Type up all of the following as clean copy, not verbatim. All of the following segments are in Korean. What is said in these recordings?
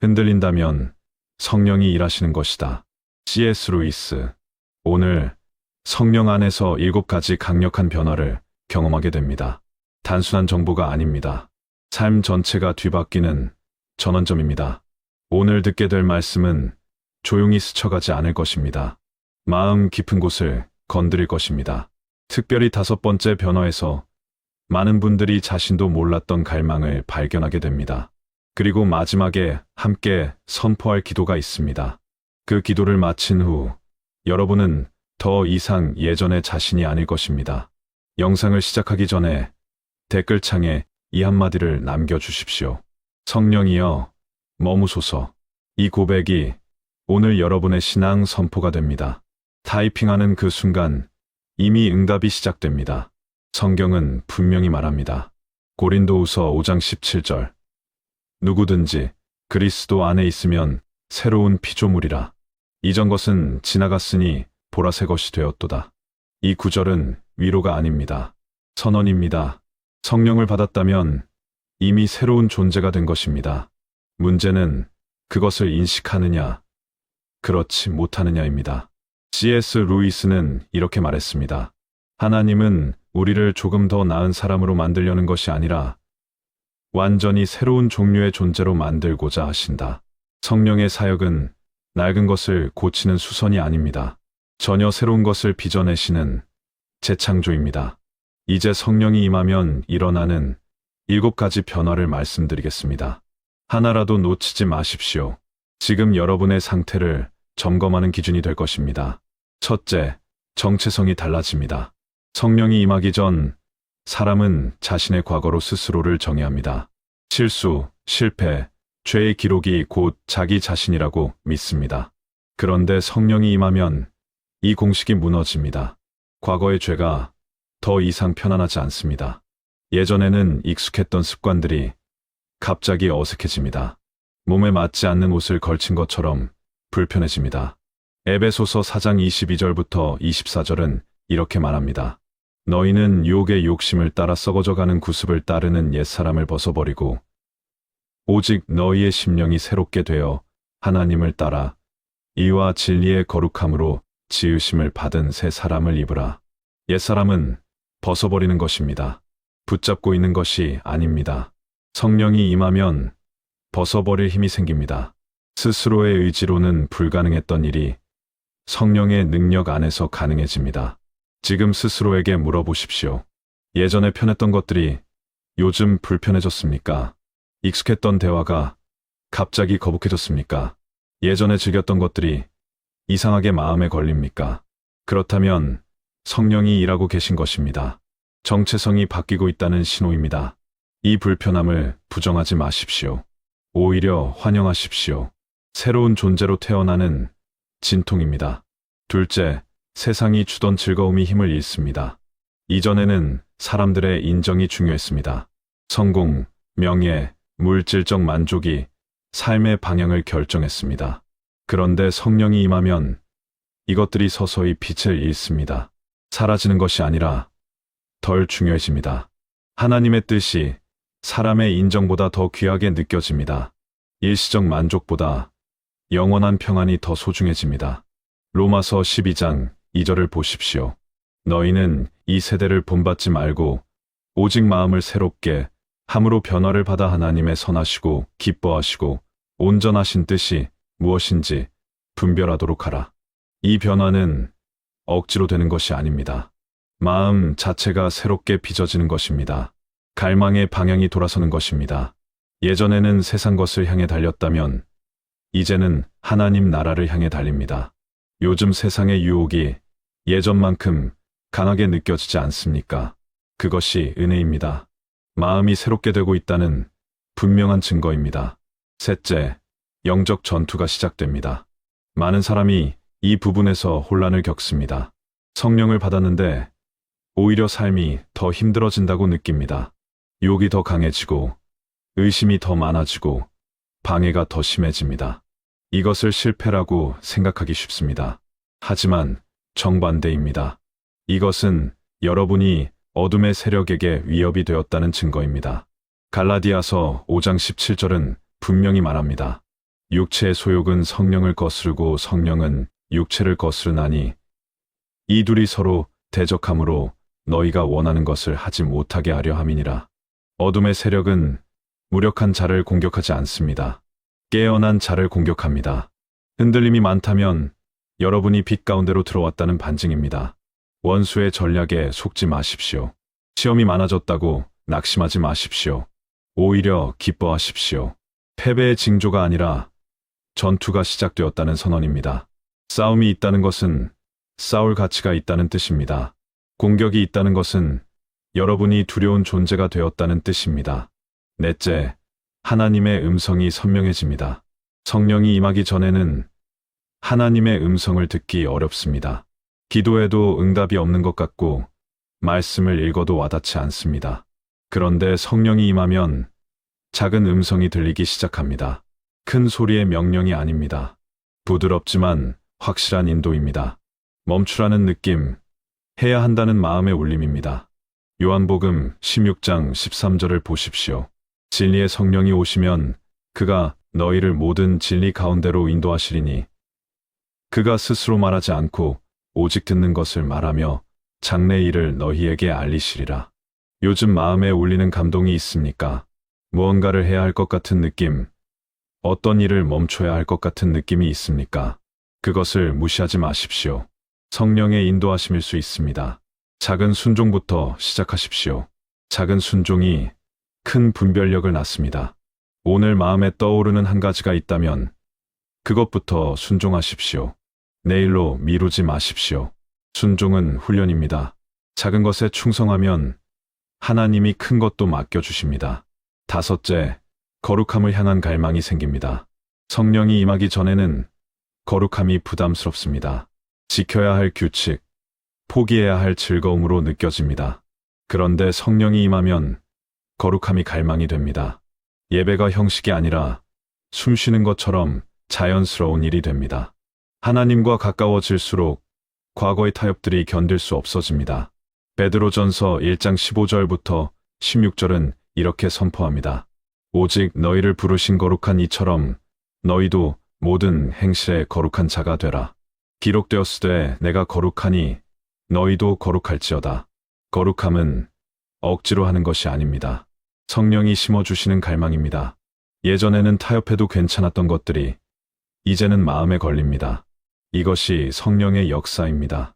흔들린다면 성령이 일하시는 것이다. C.S. 루이스. 오늘 성령 안에서 7가지 강력한 변화를 경험하게 됩니다. 단순한 정보가 아닙니다. 삶 전체가 뒤바뀌는 전환점입니다. 오늘 듣게 될 말씀은 조용히 스쳐가지 않을 것입니다. 마음 깊은 곳을 건드릴 것입니다. 특별히 5번째 변화에서 많은 분들이 자신도 몰랐던 갈망을 발견하게 됩니다. 그리고 마지막에 함께 선포할 기도가 있습니다. 그 기도를 마친 후 여러분은 더 이상 예전의 자신이 아닐 것입니다. 영상을 시작하기 전에 댓글창에 이 한마디를 남겨주십시오. 성령이여, 머무소서. 이 고백이 오늘 여러분의 신앙 선포가 됩니다. 타이핑하는 그 순간 이미 응답이 시작됩니다. 성경은 분명히 말합니다. 고린도후서 5장 17절. 누구든지 그리스도 안에 있으면 새로운 피조물이라. 이전 것은 지나갔으니 보라 새 것이 되었도다. 이 구절은 위로가 아닙니다. 선언입니다. 성령을 받았다면 이미 새로운 존재가 된 것입니다. 문제는 그것을 인식하느냐, 그렇지 못하느냐입니다. C.S. 루이스는 이렇게 말했습니다. 하나님은 우리를 조금 더 나은 사람으로 만들려는 것이 아니라 완전히 새로운 종류의 존재로 만들고자 하신다. 성령의 사역은 낡은 것을 고치는 수선이 아닙니다. 전혀 새로운 것을 빚어내시는 재창조입니다. 이제 성령이 임하면 일어나는 7가지 변화를 말씀드리겠습니다. 하나라도 놓치지 마십시오. 지금 여러분의 상태를 점검하는 기준이 될 것입니다. 첫째, 정체성이 달라집니다. 성령이 임하기 전 사람은 자신의 과거로 스스로를 정의합니다. 실수, 실패, 죄의 기록이 곧 자기 자신이라고 믿습니다. 그런데 성령이 임하면 이 공식이 무너집니다. 과거의 죄가 더 이상 편안하지 않습니다. 예전에는 익숙했던 습관들이 갑자기 어색해집니다. 몸에 맞지 않는 옷을 걸친 것처럼 불편해집니다. 에베소서 4장 22절부터 24절은 이렇게 말합니다. 너희는 유혹의 욕심을 따라 썩어져가는 구습을 따르는 옛사람을 벗어버리고 오직 너희의 심령이 새롭게 되어 하나님을 따라 이와 진리의 거룩함으로 지으심을 받은 새 사람을 입으라. 옛사람은 벗어버리는 것입니다. 붙잡고 있는 것이 아닙니다. 성령이 임하면 벗어버릴 힘이 생깁니다. 스스로의 의지로는 불가능했던 일이 성령의 능력 안에서 가능해집니다. 지금 스스로에게 물어보십시오. 예전에 편했던 것들이 요즘 불편해졌습니까? 익숙했던 대화가 갑자기 거북해졌습니까? 예전에 즐겼던 것들이 이상하게 마음에 걸립니까? 그렇다면 성령이 일하고 계신 것입니다. 정체성이 바뀌고 있다는 신호입니다. 이 불편함을 부정하지 마십시오. 오히려 환영하십시오. 새로운 존재로 태어나는 진통입니다. 둘째, 세상이 주던 즐거움이 힘을 잃습니다. 이전에는 사람들의 인정이 중요했습니다. 성공, 명예, 물질적 만족이 삶의 방향을 결정했습니다. 그런데 성령이 임하면 이것들이 서서히 빛을 잃습니다. 사라지는 것이 아니라 덜 중요해집니다. 하나님의 뜻이 사람의 인정보다 더 귀하게 느껴집니다. 일시적 만족보다 영원한 평안이 더 소중해집니다. 로마서 12장 2절을 보십시오. 너희는 이 세대를 본받지 말고 오직 마음을 새롭게 함으로 변화를 받아 하나님의 선하시고 기뻐하시고 온전하신 뜻이 무엇인지 분별하도록 하라. 이 변화는 억지로 되는 것이 아닙니다. 마음 자체가 새롭게 빚어지는 것입니다. 갈망의 방향이 돌아서는 것입니다. 예전에는 세상 것을 향해 달렸다면 이제는 하나님 나라를 향해 달립니다. 요즘 세상의 유혹이 예전만큼 강하게 느껴지지 않습니까? 그것이 은혜입니다. 마음이 새롭게 되고 있다는 분명한 증거입니다. 셋째, 영적 전투가 시작됩니다. 많은 사람이 이 부분에서 혼란을 겪습니다. 성령을 받았는데 오히려 삶이 더 힘들어진다고 느낍니다. 유혹이 더 강해지고 의심이 더 많아지고 방해가 더 심해집니다. 이것을 실패라고 생각하기 쉽습니다. 하지만 정반대입니다. 이것은 여러분이 어둠의 세력에게 위협이 되었다는 증거입니다. 갈라디아서 5장 17절은 분명히 말합니다. 육체의 소욕은 성령을 거스르고 성령은 육체를 거스르나니 이 둘이 서로 대적함으로 너희가 원하는 것을 하지 못하게 하려 함이니라. 어둠의 세력은 무력한 자를 공격하지 않습니다. 깨어난 자를 공격합니다. 흔들림이 많다면 여러분이 빛 가운데로 들어왔다는 반증입니다. 원수의 전략에 속지 마십시오. 시험이 많아졌다고 낙심하지 마십시오. 오히려 기뻐하십시오. 패배의 징조가 아니라 전투가 시작되었다는 선언입니다. 싸움이 있다는 것은 싸울 가치가 있다는 뜻입니다. 공격이 있다는 것은 여러분이 두려운 존재가 되었다는 뜻입니다. 넷째, 하나님의 음성이 선명해집니다. 성령이 임하기 전에는 하나님의 음성을 듣기 어렵습니다. 기도해도 응답이 없는 것 같고 말씀을 읽어도 와닿지 않습니다. 그런데 성령이 임하면 작은 음성이 들리기 시작합니다. 큰 소리의 명령이 아닙니다. 부드럽지만 확실한 인도입니다. 멈추라는 느낌, 해야 한다는 마음의 울림입니다. 요한복음 16장 13절을 보십시오. 진리의 성령이 오시면 그가 너희를 모든 진리 가운데로 인도하시리니 그가 스스로 말하지 않고 오직 듣는 것을 말하며 장래 일을 너희에게 알리시리라. 요즘 마음에 울리는 감동이 있습니까? 무언가를 해야 할 것 같은 느낌, 어떤 일을 멈춰야 할 것 같은 느낌이 있습니까? 그것을 무시하지 마십시오. 성령의 인도하심일 수 있습니다. 작은 순종부터 시작하십시오. 작은 순종이 큰 분별력을 낳습니다. 오늘 마음에 떠오르는 한 가지가 있다면 그것부터 순종하십시오. 내일로 미루지 마십시오. 순종은 훈련입니다. 작은 것에 충성하면 하나님이 큰 것도 맡겨주십니다. 다섯째, 거룩함을 향한 갈망이 생깁니다. 성령이 임하기 전에는 거룩함이 부담스럽습니다. 지켜야 할 규칙, 포기해야 할 즐거움으로 느껴집니다. 그런데 성령이 임하면 거룩함이 갈망이 됩니다. 예배가 형식이 아니라 숨쉬는 것처럼 자연스러운 일이 됩니다. 하나님과 가까워질수록 과거의 타협들이 견딜 수 없어집니다. 베드로전서 1장 15절부터 16절은 이렇게 선포합니다. 오직 너희를 부르신 거룩한 이처럼 너희도 모든 행실에 거룩한 자가 되라. 기록되었으되 내가 거룩하니 너희도 거룩할지어다. 거룩함은 억지로 하는 것이 아닙니다. 성령이 심어주시는 갈망입니다. 예전에는 타협해도 괜찮았던 것들이 이제는 마음에 걸립니다. 이것이 성령의 역사입니다.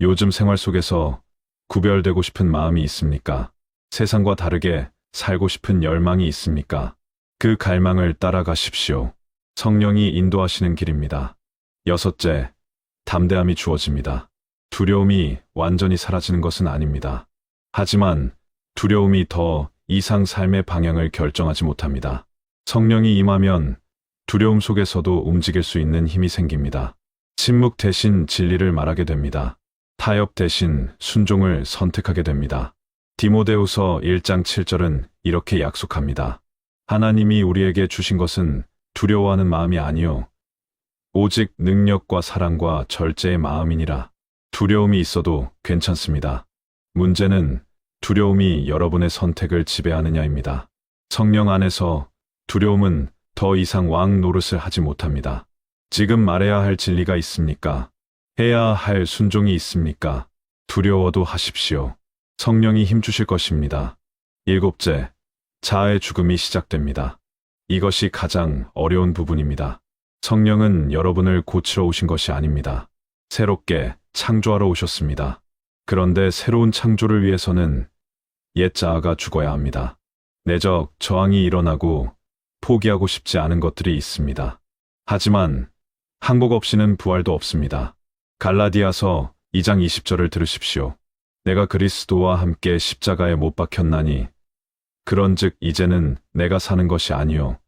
요즘 생활 속에서 구별되고 싶은 마음이 있습니까? 세상과 다르게 살고 싶은 열망이 있습니까? 그 갈망을 따라가십시오. 성령이 인도하시는 길입니다. 여섯째, 담대함이 주어집니다. 두려움이 완전히 사라지는 것은 아닙니다. 하지만 두려움이 더 이상 삶의 방향을 결정하지 못합니다. 성령이 임하면 두려움 속에서도 움직일 수 있는 힘이 생깁니다. 침묵 대신 진리를 말하게 됩니다. 타협 대신 순종을 선택하게 됩니다. 디모데후서 1장 7절은 이렇게 약속합니다. 하나님이 우리에게 주신 것은 두려워하는 마음이 아니요 오직 능력과 사랑과 절제의 마음이니라. 두려움이 있어도 괜찮습니다. 문제는 두려움이 여러분의 선택을 지배하느냐입니다. 성령 안에서 두려움은 더 이상 왕 노릇을 하지 못합니다. 지금 말해야 할 진리가 있습니까? 해야 할 순종이 있습니까? 두려워도 하십시오. 성령이 힘주실 것입니다. 일곱째, 자아의 죽음이 시작됩니다. 이것이 가장 어려운 부분입니다. 성령은 여러분을 고치러 오신 것이 아닙니다. 새롭게 창조하러 오셨습니다. 그런데 새로운 창조를 위해서는 옛 자아가 죽어야 합니다. 내적 저항이 일어나고 포기하고 싶지 않은 것들이 있습니다. 하지만 항복 없이는 부활도 없습니다. 갈라디아서 2장 20절을 들으십시오. 내가 그리스도와 함께 십자가에 못 박혔나니 그런즉 이제는 내가 사는 것이 아니요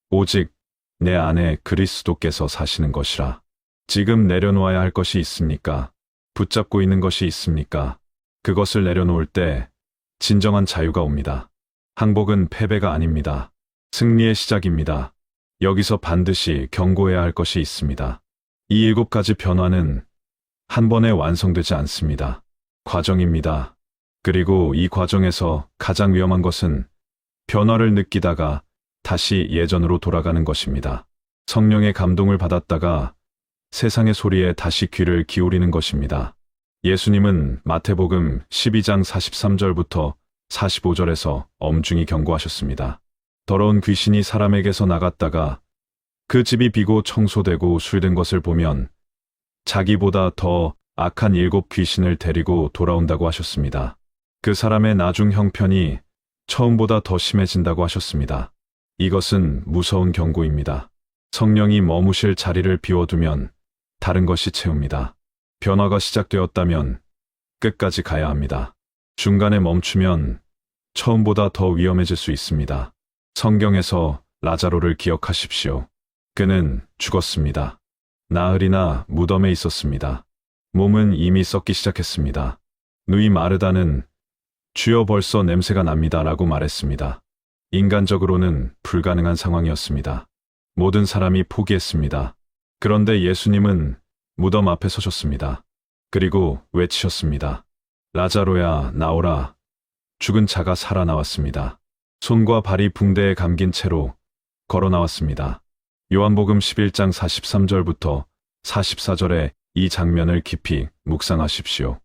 오직 내 안에 그리스도께서 사시는 것이라. 지금 내려놓아야 할 것이 있습니까? 붙잡고 있는 것이 있습니까? 그것을 내려놓을 때 진정한 자유가 옵니다. 항복은 패배가 아닙니다. 승리의 시작입니다. 여기서 반드시 경고해야 할 것이 있습니다. 이 7가지 변화는 한 번에 완성되지 않습니다. 과정입니다. 그리고 이 과정에서 가장 위험한 것은 변화를 느끼다가 다시 예전으로 돌아가는 것입니다. 성령의 감동을 받았다가 세상의 소리에 다시 귀를 기울이는 것입니다. 예수님은 마태복음 12장 43절부터 45절에서 엄중히 경고하셨습니다. 더러운 귀신이 사람에게서 나갔다가 그 집이 비고 청소되고 술된 것을 보면 자기보다 더 악한 7 귀신을 데리고 돌아온다고 하셨습니다. 그 사람의 나중 형편이 처음보다 더 심해진다고 하셨습니다. 이것은 무서운 경고입니다. 성령이 머무실 자리를 비워두면 다른 것이 채웁니다. 변화가 시작되었다면 끝까지 가야 합니다. 중간에 멈추면 처음보다 더 위험해질 수 있습니다. 성경에서 라자로를 기억하십시오. 그는 죽었습니다. 나흘이나 무덤에 있었습니다. 몸은 이미 썩기 시작했습니다. 누이 마르다는 주여 벌써 냄새가 납니다 라고 말했습니다. 인간적으로는 불가능한 상황이었습니다. 모든 사람이 포기했습니다. 그런데 예수님은 무덤 앞에 서셨습니다. 그리고 외치셨습니다. 라자로야 나오라. 죽은 자가 살아나왔습니다. 손과 발이 붕대에 감긴 채로 걸어 나왔습니다. 요한복음 11장 43절부터 44절에 이 장면을 깊이 묵상하십시오.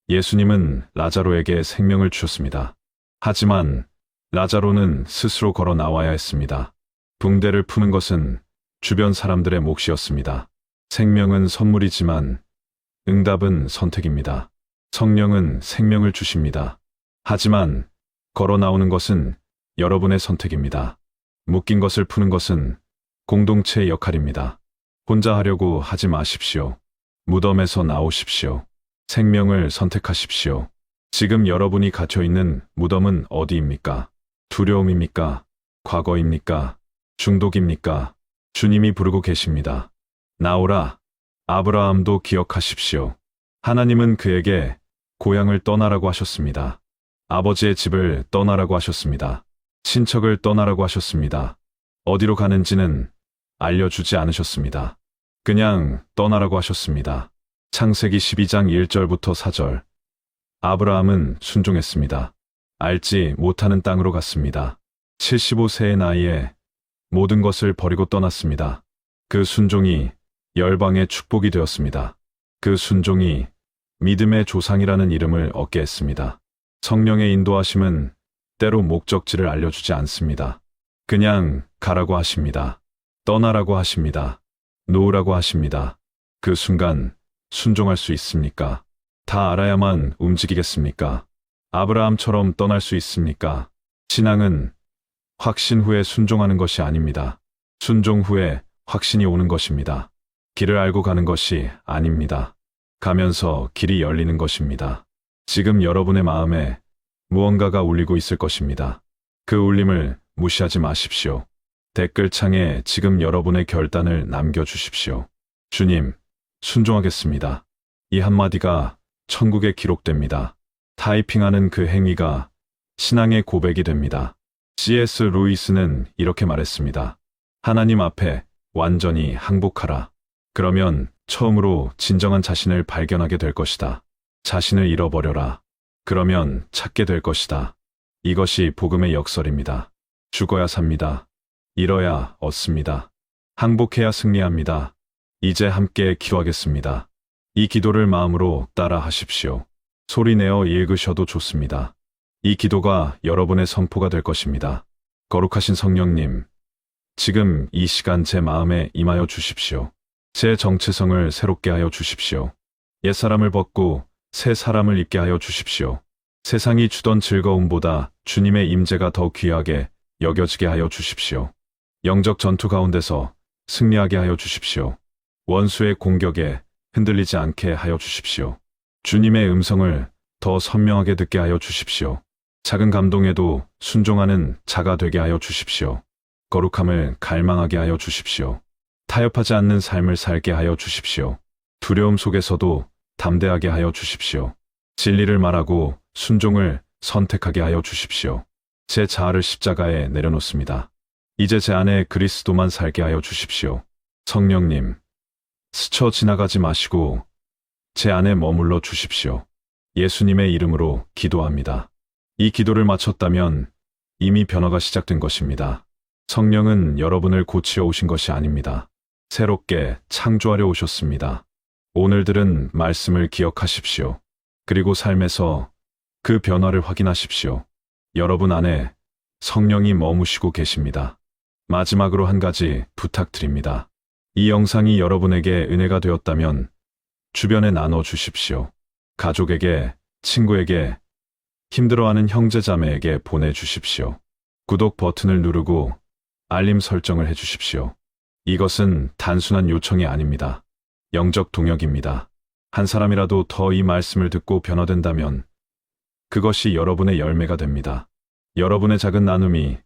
예수님은 라자로에게 생명을 주셨습니다. 하지만 라자로는 스스로 걸어 나와야 했습니다. 붕대를 푸는 것은 주변 사람들의 몫이었습니다. 생명은 선물이지만 응답은 선택입니다. 성령은 생명을 주십니다. 하지만 걸어 나오는 것은 여러분의 선택입니다. 묶인 것을 푸는 것은 공동체의 역할입니다. 혼자 하려고 하지 마십시오. 무덤에서 나오십시오. 생명을 선택하십시오. 지금 여러분이 갇혀있는 무덤은 어디입니까? 두려움입니까? 과거입니까? 중독입니까? 주님이 부르고 계십니다. 나오라. 아브라함도 기억하십시오. 하나님은 그에게 고향을 떠나라고 하셨습니다. 아버지의 집을 떠나라고 하셨습니다. 친척을 떠나라고 하셨습니다. 어디로 가는지는 알려주지 않으셨습니다. 그냥 떠나라고 하셨습니다. 창세기 12장 1절부터 4절. 아브라함은 순종했습니다. 알지 못하는 땅으로 갔습니다. 75세의 나이에 모든 것을 버리고 떠났습니다. 그 순종이 열방의 축복이 되었습니다. 그 순종이 믿음의 조상이라는 이름을 얻게 했습니다. 성령의 인도하심은 때로 목적지를 알려주지 않습니다. 그냥 가라고 하십니다. 떠나라고 하십니다. 놓으라고 하십니다. 그 순간 순종할 수 있습니까? 다 알아야만 움직이겠습니까? 아브라함처럼 떠날 수 있습니까? 신앙은 확신 후에 순종하는 것이 아닙니다. 순종 후에 확신이 오는 것입니다. 길을 알고 가는 것이 아닙니다. 가면서 길이 열리는 것입니다. 지금 여러분의 마음에 무언가가 울리고 있을 것입니다. 그 울림을 무시하지 마십시오. 댓글창에 지금 여러분의 결단을 남겨주십시오. 주님, 순종하겠습니다. 이 한마디가 천국에 기록됩니다. 타이핑하는 그 행위가 신앙의 고백이 됩니다. C.S. 루이스는 이렇게 말했습니다. 하나님 앞에 완전히 항복하라. 그러면 처음으로 진정한 자신을 발견하게 될 것이다. 자신을 잃어버려라. 그러면 찾게 될 것이다. 이것이 복음의 역설입니다. 죽어야 삽니다. 잃어야 얻습니다. 항복해야 승리합니다. 이제 함께 기도하겠습니다. 이 기도를 마음으로 따라 하십시오. 소리내어 읽으셔도 좋습니다. 이 기도가 여러분의 선포가 될 것입니다. 거룩하신 성령님, 지금 이 시간 제 마음에 임하여 주십시오. 제 정체성을 새롭게 하여 주십시오. 옛사람을 벗고 새 사람을 입게 하여 주십시오. 세상이 주던 즐거움보다 주님의 임재가 더 귀하게 여겨지게 하여 주십시오. 영적 전투 가운데서 승리하게 하여 주십시오. 원수의 공격에 흔들리지 않게 하여 주십시오. 주님의 음성을 더 선명하게 듣게 하여 주십시오. 작은 감동에도 순종하는 자가 되게 하여 주십시오. 거룩함을 갈망하게 하여 주십시오. 타협하지 않는 삶을 살게 하여 주십시오. 두려움 속에서도 담대하게 하여 주십시오. 진리를 말하고 순종을 선택하게 하여 주십시오. 제 자아를 십자가에 내려놓습니다. 이제 제 안에 그리스도만 살게 하여 주십시오. 성령님, 스쳐 지나가지 마시고 제 안에 머물러 주십시오. 예수님의 이름으로 기도합니다. 이 기도를 마쳤다면 이미 변화가 시작된 것입니다. 성령은 여러분을 고치어 오신 것이 아닙니다. 새롭게 창조하려 오셨습니다. 오늘 들은 말씀을 기억하십시오. 그리고 삶에서 그 변화를 확인하십시오. 여러분 안에 성령이 머무시고 계십니다. 마지막으로 한 가지 부탁드립니다. 이 영상이 여러분에게 은혜가 되었다면 주변에 나눠 주십시오. 가족에게, 친구에게, 힘들어하는 형제자매에게 보내주십시오. 구독 버튼을 누르고 알림 설정을 해주십시오. 이것은 단순한 요청이 아닙니다. 영적 동역입니다. 한 사람이라도 더 이 말씀을 듣고 변화된다면 그것이 여러분의 열매가 됩니다. 여러분의 작은 나눔이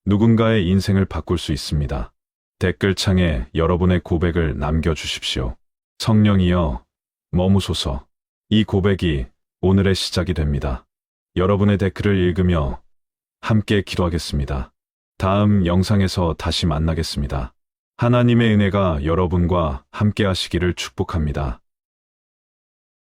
누군가의 인생을 바꿀 수 있습니다. 댓글창에 여러분의 고백을 남겨주십시오. 성령이여, 머무소서. 이 고백이 오늘의 시작이 됩니다. 여러분의 댓글을 읽으며 함께 기도하겠습니다. 다음 영상에서 다시 만나겠습니다. 하나님의 은혜가 여러분과 함께 하시기를 축복합니다.